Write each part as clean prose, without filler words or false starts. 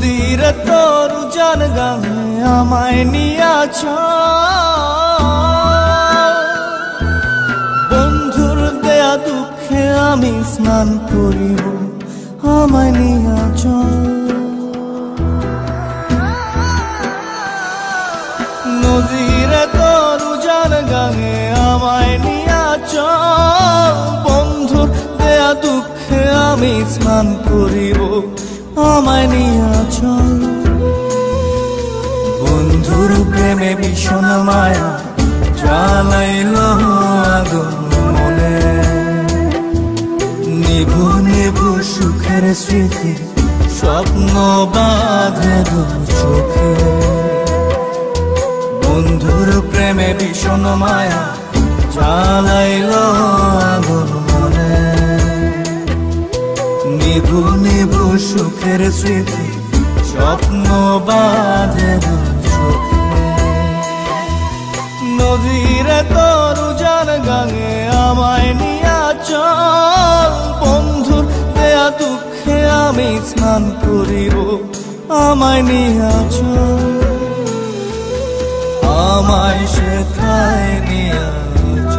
নদীর তরু জান গানে আমায় নিয়াছ, বন্ধুর দেয়া দুঃখে আমি স্নান করিব, আমায় নিয়াছ। নদীর তরু জান গানে আমায় নিয়াছ, বন্ধুর দেয়া দুঃখে আমি স্নান করিব, আমায় নিয়াছ। বন্ধুর প্রেমে ভীষণ মায়া জ্বালাইল আগুন মনে, নিভু নিভু সুখের স্মৃতি স্বপ্ন বাঁধে দু চোখে। বন্ধুর প্রেমে ভীষণ মায়া জ্বালাইল আগুন মনে, নিভু নিভু সুখের স্মৃতি স্বপ্ন বাঁধে দু চোখে। নদীর তরু জান গানে আমায় নিয়াছ, বন্ধুর দেয়া দুঃখে আমি স্নান করিব, আমায় নিয়াছ। আমায় সেথায় নিয়াছ।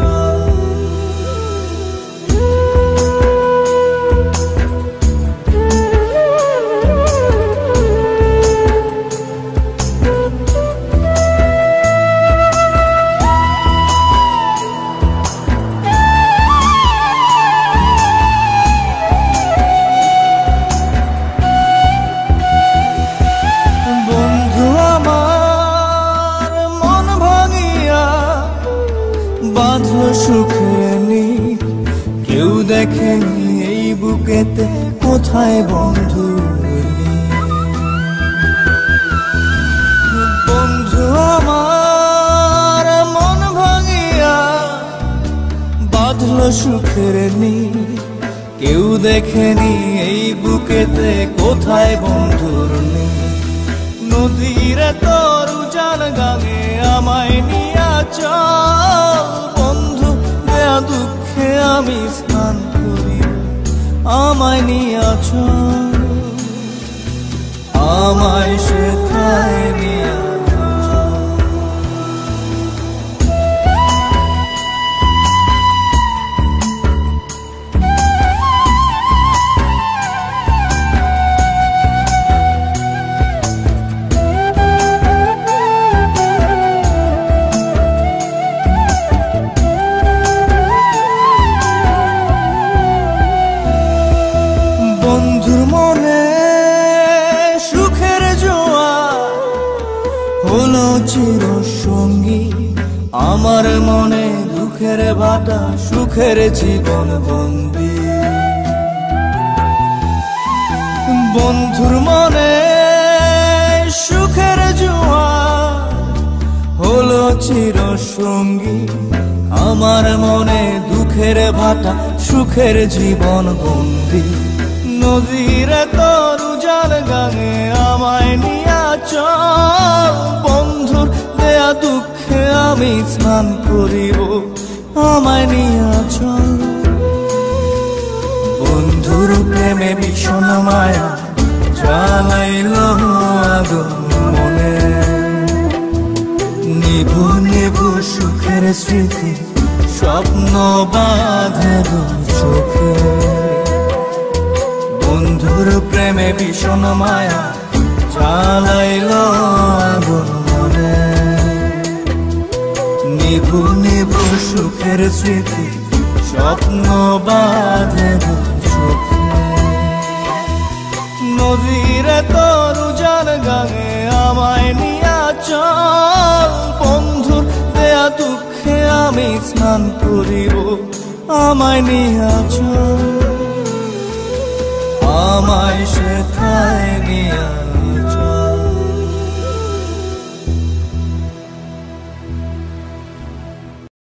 বাঁধলো সুখের নীড়, কেউ দেখেনি এই বুকেতে কোথায় বন্ধু। বন্ধু আমার মন ভাঙিয়া বাঁধলো সুখের নীড়, কেউ দেখেনি এই বুকেতে কোথায় বন্ধুর নীড়। নদীর তরু জান গানে আমায় নিয়াছ, বন্ধু দেয়া দুঃখে আমি স্নান করি, আমায় নিয়াছ। আমায় সেথায় নিয়াছ। বন্ধুর মনে সুখের জোয়ার হলো চির সঙ্গী, আমার মনে দুঃখের ভাটা সুখের জীবন বন্দী। বন্ধুর মনে সুখের জোয়ার হলো চির সঙ্গী, আমার মনে দুঃখের ভাটা সুখের জীবন বন্দী। নদীর তরু জান গানে আমায় নিয়াছ, বন্ধুর দেয়া দুঃখে আমি স্নান করিব, আমায় নিয়াছ। বন্ধুর প্রেমে ভীষণ মায়া জ্বালাইল আগুন মনে, নিভু নিভু সুখের স্মৃতি স্বপ্ন বাঁধে দু চোখে। বন্ধুর প্রেমে ভীষণ মায়া জ্বালাইল আগুন মনে, নিভু নিভু সুখের স্মৃতি স্বপ্ন বাঁধে দু চোখে। নদীর তরু জান গানে আমায় নিয়াছ, বন্ধুর দেয়া দুঃখে আমি স্নান করিব, আমায় নিয়াছ। আমায় সেথায় নিয়াছ।